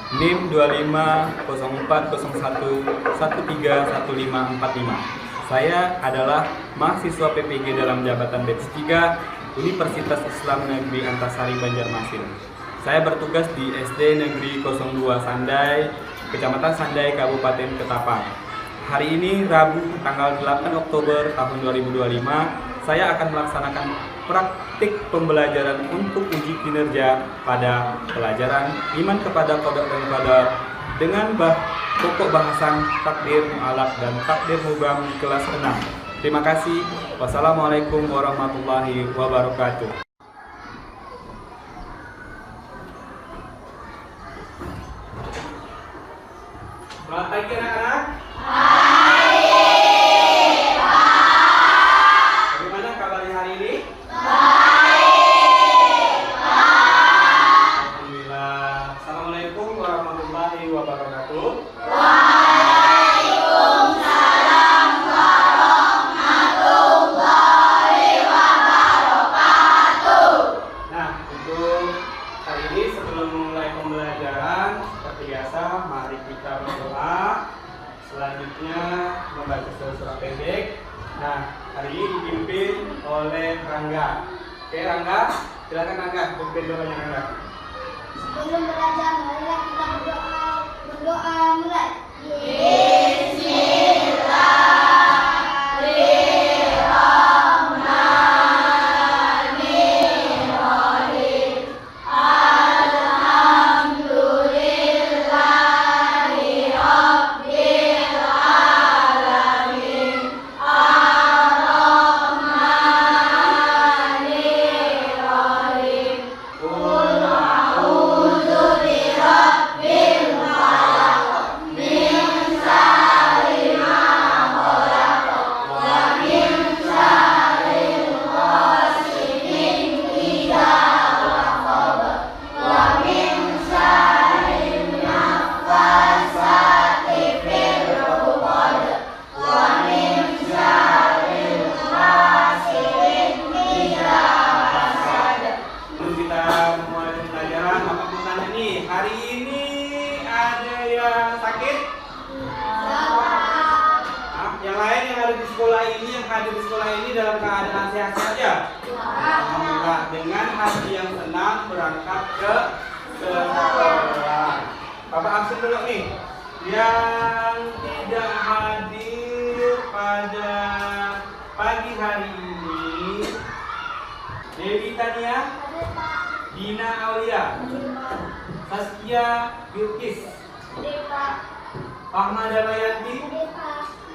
NIM 250401131545. Saya adalah mahasiswa PPG dalam jabatan Batch 3 Universitas Islam Negeri Antasari Banjarmasin. Saya bertugas di SD Negeri 02 Sandai, Kecamatan Sandai, Kabupaten Ketapang. Hari ini Rabu tanggal 8 Oktober tahun 2025, saya akan melaksanakan praktik pembelajaran untuk uji kinerja pada pelajaran iman kepada qada dan qadar dengan pokok bahasan takdir mu'alaf dan takdir mubham di kelas 6. Terima kasih. Wassalamualaikum warahmatullahi wabarakatuh. Selamat pagi anak-anak. Bagaimana kabarnya hari ini? Alhamdulillah. Assalamualaikum warahmatullahi wabarakatuh. Waalaikumsalam warahmatullahi wabarakatuh. Nah, untuk hari ini sebelum mulai pembelajaran, seperti biasa, mari kita berdoa. Selanjutnya membaca surah pendek. Nah, hari ini dipimpin oleh Rangga. Oke, Rangga, silakan Rangga, pimpin doanya Rangga. Sebelum belajar, marilah kita berdoa mulai. Hari ini ada yang sakit? Yang lain yang ada di sekolah ini, yang hadir di sekolah ini dalam keadaan sehat-sehat ya? Alhamdulillah, dengan hati yang senang berangkat ke sekolah. Bapak absen dulu nih. Yang tidak hadir pada pagi hari ini, Dewi Tania, Dina Aulia, Saskia Bilkis, Ahmad Damayanti.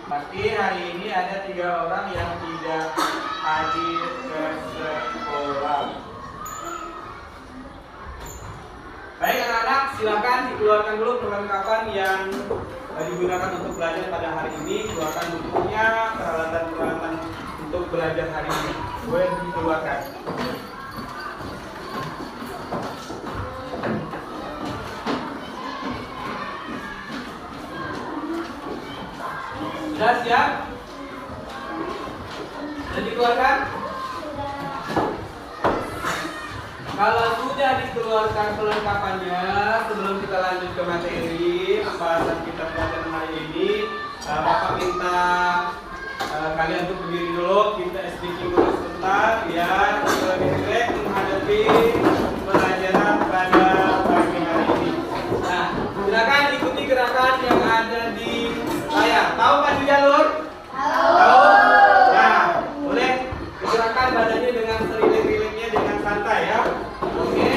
Pasti hari ini ada 3 orang yang tidak hadir ke sekolah. Baik anak-anak, silakan dikeluarkan dulu perlengkapan yang digunakan untuk belajar pada hari ini. Keluarkan bukunya, peralatan-peralatan untuk belajar hari ini. Boleh dikeluarkan. Sudah siap? Sudah dikeluarkan? Kalau sudah dikeluarkan perlengkapannya, sebelum kita lanjut ke materi pembahasan kita pelajaran hari ini, Bapak minta kalian untuk berdiri dulu, kita speaking dulu sebentar, biar kita lebih rileks menghadapi pelajaran pada pagi hari ini. Nah, silakan ikuti gerakan yang ada di layar. Tahu maju jalur? Tahu? Nah, boleh digerakkan badannya dengan serilek-rileknya, dengan santai ya. Oke.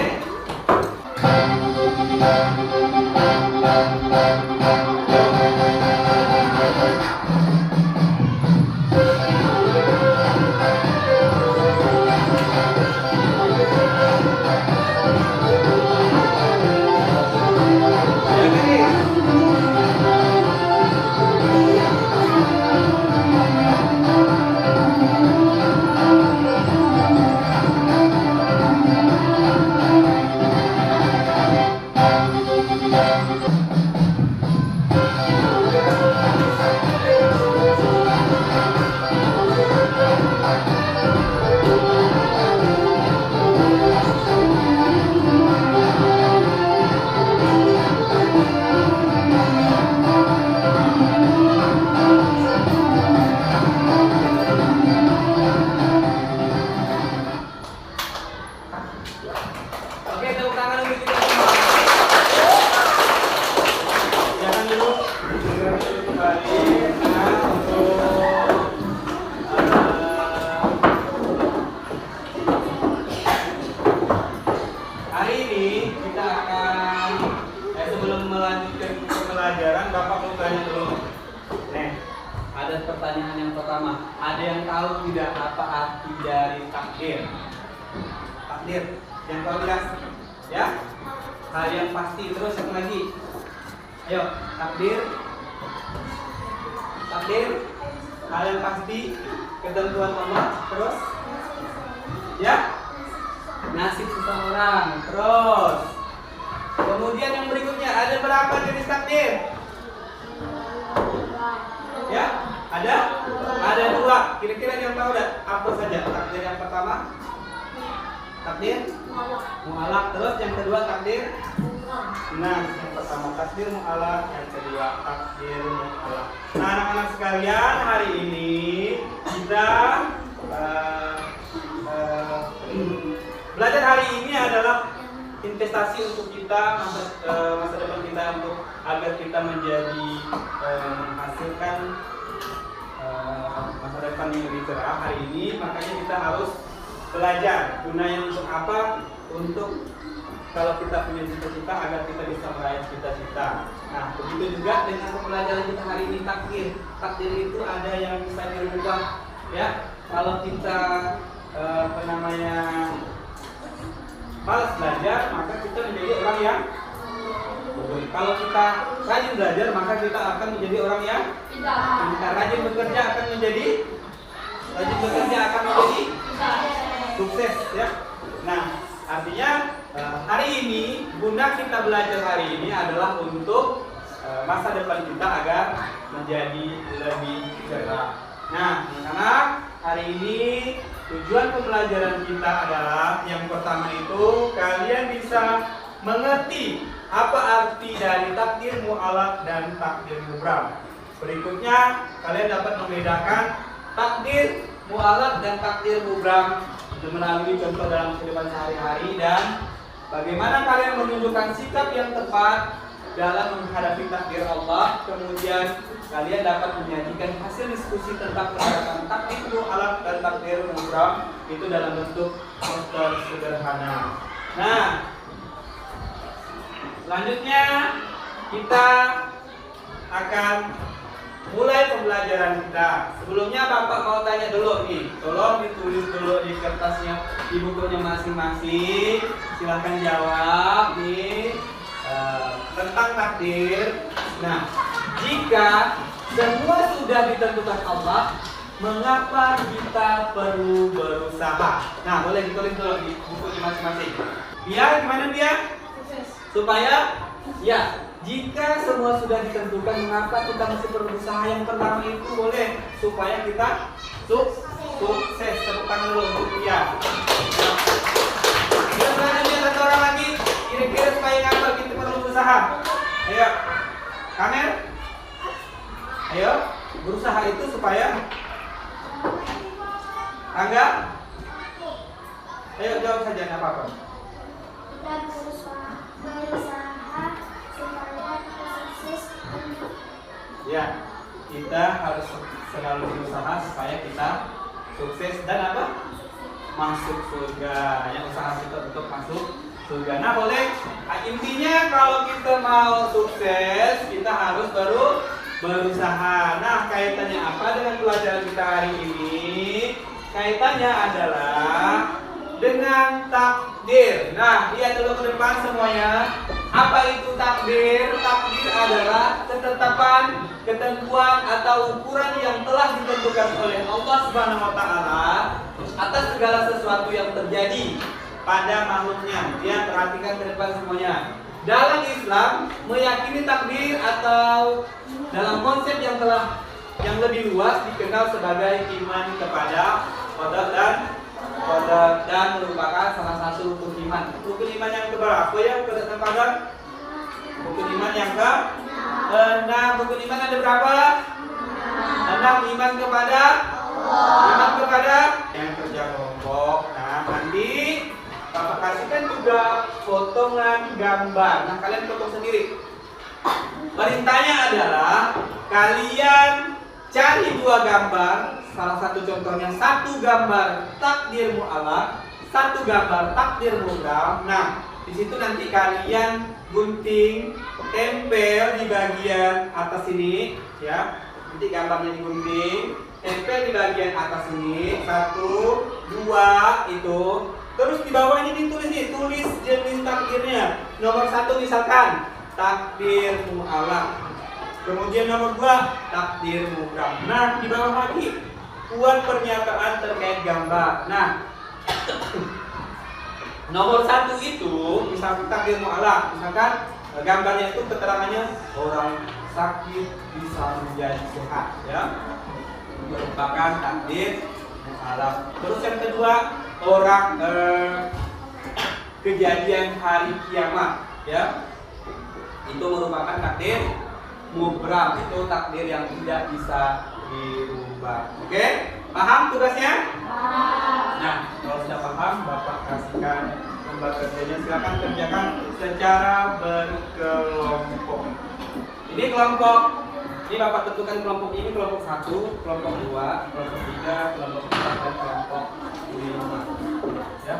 pelajaran, Bapak mau tanya dulu. Nih, ada pertanyaan yang pertama. Ada yang tahu tidak apa arti dari takdir? Takdir, yang tahu tidak? Ya? Hal yang pasti. Terus yang lagi? Ayo, takdir. Takdir, hal yang pasti, ketentuan Allah. Terus? Ya? Nasib seseorang. Terus? Kemudian yang berikutnya, ada berapa jenis takdir? Ya, ada dua. Kira-kira yang tahu dah apa saja? Takdir yang pertama, takdir mu'alaq. Terus yang kedua takdir. Nah, yang pertama takdir mu'alaq, yang kedua takdir mu'alaq. Nah, anak-anak sekalian, hari ini kita belajar hari ini adalah investasi untuk kita masa depan kita, untuk agar kita menjadi menghasilkan masa depan yang lebih cerah hari ini. Makanya kita harus belajar. Gunanya untuk apa? Untuk kalau kita punya cita-cita, agar kita bisa meraih cita-cita. Nah, begitu juga dengan pembelajaran kita hari ini, takdir. Takdir itu ada yang bisa dirubah, ya. Kalau kita malas belajar, maka kita menjadi orang yang bodoh. Kalau kita rajin belajar, maka kita akan menjadi orang yang pintar. Rajin bekerja akan menjadi sukses, ya. Nah, artinya hari ini guna kita belajar hari ini adalah untuk masa depan kita agar menjadi lebih cerah. Nah, anak-anak, hari ini tujuan pembelajaran kita adalah yang pertama itu kalian bisa mengerti apa arti dari takdir mu'alaq dan takdir mubram. Berikutnya kalian dapat membedakan takdir mu'alaq dan takdir mubram melalui contoh dalam kehidupan sehari-hari, dan bagaimana kalian menunjukkan sikap yang tepat dalam menghadapi takdir Allah. Kemudian kalian dapat menyajikan hasil diskusi tentang penerapan takdir mu'alaq dan takdir mubram itu dalam bentuk poster sederhana. Nah, selanjutnya kita akan mulai pembelajaran kita. Sebelumnya Bapak mau tanya dulu nih, tolong ditulis dulu di kertasnya, di bukunya masing-masing. Silahkan jawab nih tentang takdir. Nah, jika semua sudah ditentukan Allah, mengapa kita perlu berusaha? Nah, boleh ditulis dulu di bukunya masing-masing. Biar gimana dia? Supaya ya, jika semua sudah ditentukan, mengapa kita masih berusaha? Yang pertama itu boleh supaya kita sukses. Tepuk tangan dulu untuk dia. Yang selanjutnya satu orang lagi, kira-kira supaya ngapa kita perlu berusaha? Ayo, Kamer. Ayo, berusaha itu supaya Angga. Ayo jawab saja, nggak apa-apa. Kita berusaha supaya kita sukses. Ya, kita harus selalu berusaha supaya kita sukses dan apa? Masuk surga. Yang usaha kita untuk masuk surga. Nah, boleh. Intinya kalau kita mau sukses, kita harus berusaha. Nah, kaitannya apa dengan pelajaran kita hari ini? Kaitannya adalah dengan takdir. Nah, lihat dulu ke depan semuanya. Apa itu takdir? Takdir adalah ketetapan, ketentuan atau ukuran yang telah ditentukan oleh Allah Subhanahu wa taala atas segala sesuatu yang terjadi pada makhluknya. Dia perhatikan ke depan semuanya. Dalam Islam meyakini takdir atau dalam konsep yang lebih luas dikenal sebagai iman kepada qada dan merupakan salah satu rukun iman. Rukun iman yang keberapa ya? Qada. Rukun iman yang ke-6. Rukun iman ada berapa? 6. Iman kepada iman kepada yang kerja kelompok. Nah, nanti Bapak kasihkan juga potongan gambar. Nah, kalian potong sendiri. Perintahnya adalah kalian cari 2 gambar. Salah satu contohnya, 1 gambar takdir mu'alaq, 1 gambar takdir mubram. Nah, di situ nanti kalian gunting, tempel di bagian atas ini, ya. Nanti gambarnya digunting, tempel di bagian atas ini, 1, 2 itu. Terus di bawah ini ditulis nih, tulis jenis takdirnya. Nomor 1 misalkan takdir mu'alaf. Kemudian nomor 2 takdir mubram. Nah, di bawah lagi buat pernyataan terkait gambar. Nah, nomor 1 itu misalkan takdir mu'alaf, misalkan gambarnya itu keterangannya orang sakit bisa menjadi sehat, ya, merupakan takdir mu'alaf. Terus yang kedua orang kejadian hari kiamat, ya, itu merupakan takdir mubram, itu takdir yang tidak bisa dirubah. Oke, paham tugasnya? Nah, kalau sudah paham, Bapak kasihkan lembar kerjanya. Silakan kerjakan secara berkelompok. Ini kelompok, ini Bapak tentukan kelompok ini, kelompok 1, kelompok 2, kelompok 3, kelompok 4, dan kelompok 5. Ya.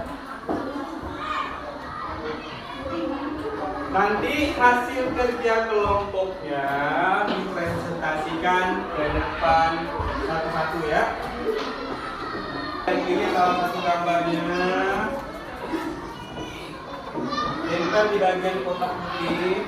Nanti hasil kerja kelompoknya dipresentasikan ke depan satu-satu, ya. Ini salah satu gambarnya. Tempel di bagian kotak putih.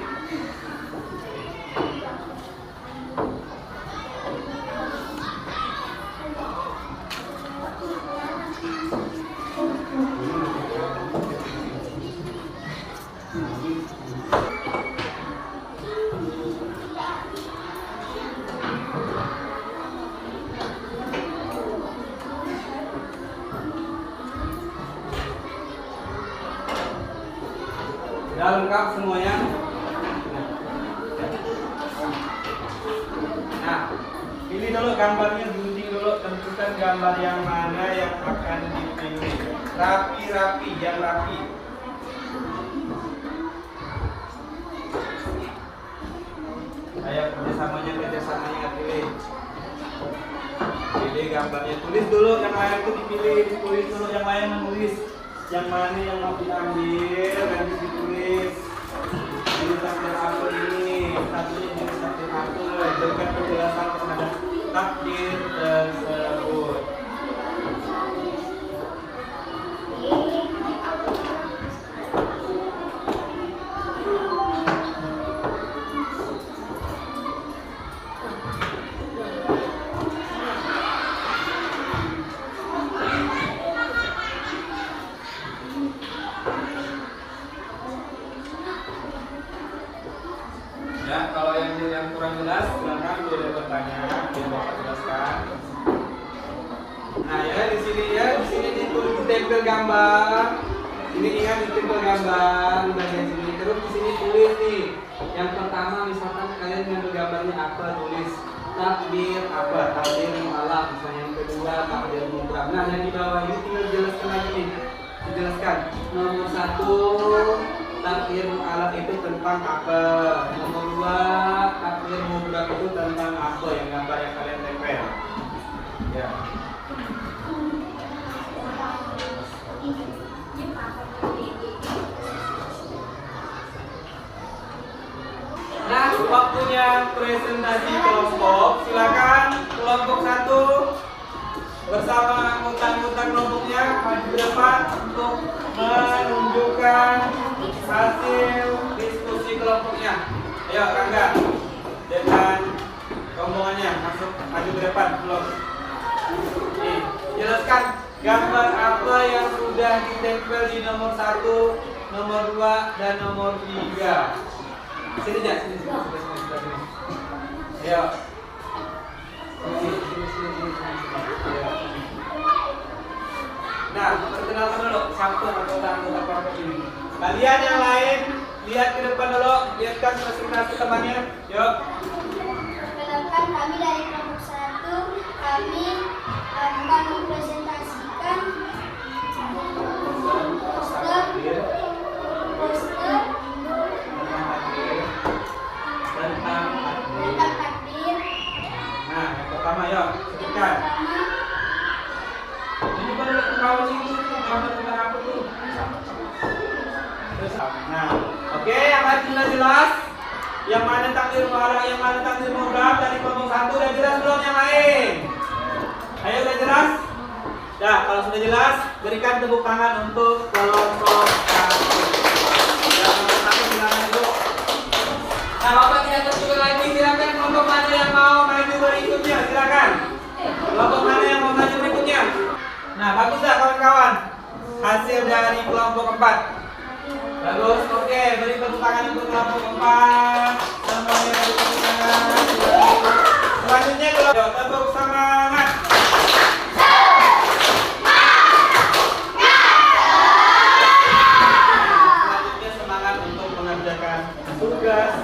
Sudah lengkap semuanya. Nah, pilih dulu gambarnya, gunting dulu, tentukan gambar yang mana yang akan dipilih. Rapi-rapi, yang rapi. Ayo kerjasamanya pilih. Pilih gambarnya, tulis dulu yang lain itu dipilih, tulis dulu yang lain menulis. Yang mana yang mau diambil nanti ditulis. Ini takdir apa ini? Takdir ini takdir apa? Berikan penjelasan terhadap takdir tersebut. Ya, kalau yang kurang jelas silakan boleh bertanya, biar Bapak jelaskan. Nah, ya di sini ditulis ditempel gambar. Ini ingat ditempel gambar di bagian sini. Terus di sini tulis nih. Yang pertama misalkan kalian ngambil gambarnya apa, tulis takdir apa, takdir mu'alaf. Misalnya yang kedua takdir mubram. Nah, yang di bawah ini tinggal jelaskan lagi nih. Dijelaskan nomor 1 takdir mu'alaf itu tentang apa, nomor 2 takdir mubram itu tentang apa, yang gambar yang kalian tempel, ya. Nah, waktunya presentasi kelompok. Silakan kelompok 1 bersama anggota-anggota kelompoknya maju ke depan untuk menunjukkan hasil diskusi kelompoknya. Ayo Rangga dengan rombongannya masuk maju ke depan kelompok. Nih, jelaskan gambar apa yang sudah ditempel di nomor 1, nomor 2, dan nomor 3. Sini aja, sini. Ayo. Nah, perkenalkan dulu siapa anggota-anggota kelompok ini. Kalian yang lain lihat ke depan dulu, lihatkan presentasi temannya. Yuk. Perkenalkan, kami dari kelompok 1, kami akan mempresentasikan poster Tentang takdir. Nah, yang pertama yuk, sebutkan. Ini baru kawan itu gambar tentang apa tuh? Nah, oke, yang lagi mengenai takdir mutlak dari kelompok 1 udah jelas belum yang lain? Ayo udah jelas? Ya, kalau sudah jelas, berikan tepuk tangan untuk kelompok 1. Ya, kelompok 1 silakan duduk. Nah, Bapak tidak tertutup lagi, silakan kelompok mana yang mau maju berikutnya, silakan. Kelompok mana yang mau maju berikutnya? Nah, bagus dah kawan-kawan. Hasil dari kelompok 4. Bagus, oke, beri tepuk tangan untuk kelompok 4. Semuanya beri tepuk tangan. Selanjutnya kelompok tepuk semangat. Selanjutnya semangat untuk mengerjakan tugas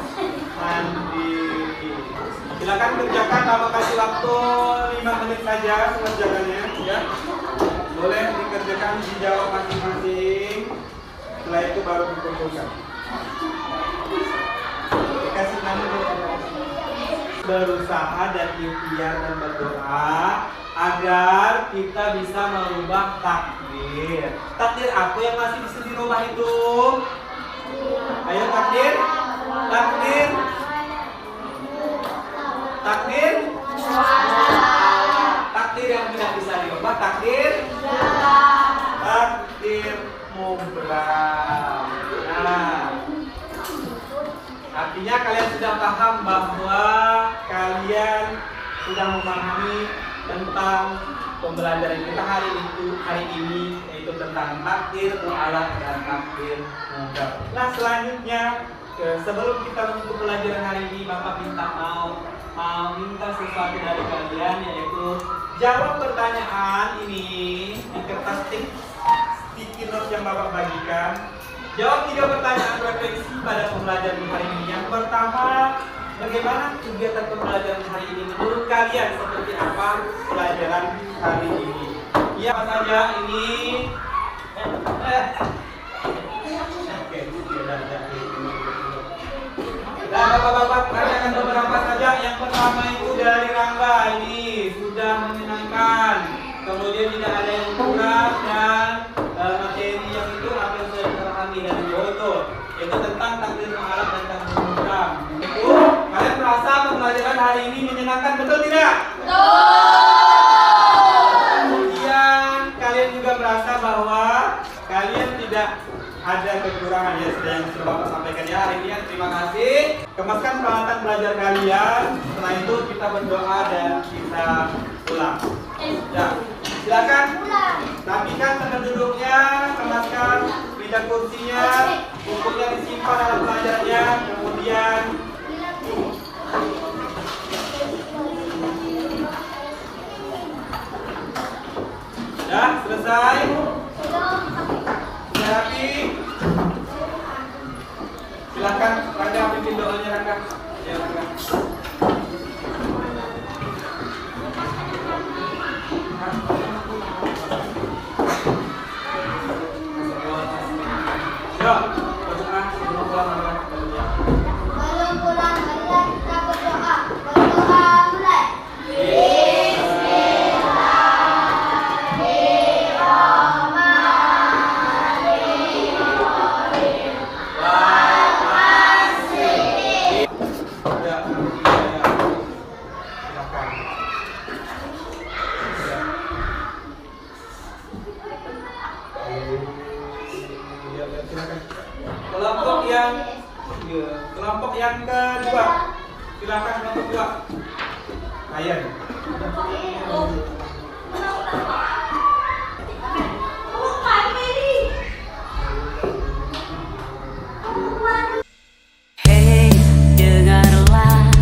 mandiri. Silakan kerjakan, Bapak kasih waktu 5 menit saja mengerjakannya, ya. Boleh dikerjakan, dijawab masing-masing. Setelah itu baru dikumpulkan. Dikasih nama berusaha dan ikhtiar dan berdoa agar kita bisa merubah takdir. Takdir apa yang masih bisa dirubah itu? Ayo takdir. Takdir. Takdir. Takdir yang tidak bisa dirubah, takdir. Takdir mutlak. Nah, artinya kalian sudah paham bahwa kalian sudah memahami tentang pembelajaran kita hari ini yaitu tentang takdir mutlak dan takdir mutlak. Nah, selanjutnya sebelum kita menutup pelajaran hari ini, Bapak minta sesuatu dari kalian, yaitu jawab pertanyaan ini di kertas sticky note yang Bapak bagikan. Jawab 3 pertanyaan refleksi pada pembelajaran hari ini. Yang pertama, bagaimana kegiatan pembelajaran hari ini menurut kalian? Seperti apa pelajaran hari ini? Ya, apa saja ini? Oke, nah, Bapak-bapak tanyakan beberapa saja. Yang pertama itu dari Rangga, ini sudah menyenangkan. Kemudian tidak ada yang kurang dan materi yang itu apa yang sudah dipahami dari Joto, itu tentang takdir mutlak dan takdir mutlak. Itu kalian merasa pembelajaran hari ini menyenangkan, betul tidak? Betul. Kemudian kalian juga merasa bahwa kalian tidak ada kekurangan, ya sudah yang sudah Bapak sampaikan ya hari ini. Terima kasih. Kemaskan peralatan belajar kalian. Setelah itu kita berdoa dan kita pulang. Ya, silakan. Rapikan tempat duduknya, kemaskan pindah kursinya, bukunya disimpan dalam pelajarannya. Kemudian sudah selesai. Sudah rapi. Silakan Rangga bikin doanya, Rangga. Ya, Rangga. Yuk, berdoa sebelum pulang, Rangga. Sebelum pulang, marilah kita berdoa. Berdoa mulai. Kelompok yang kedua, silakan kelompok 2. Ayan.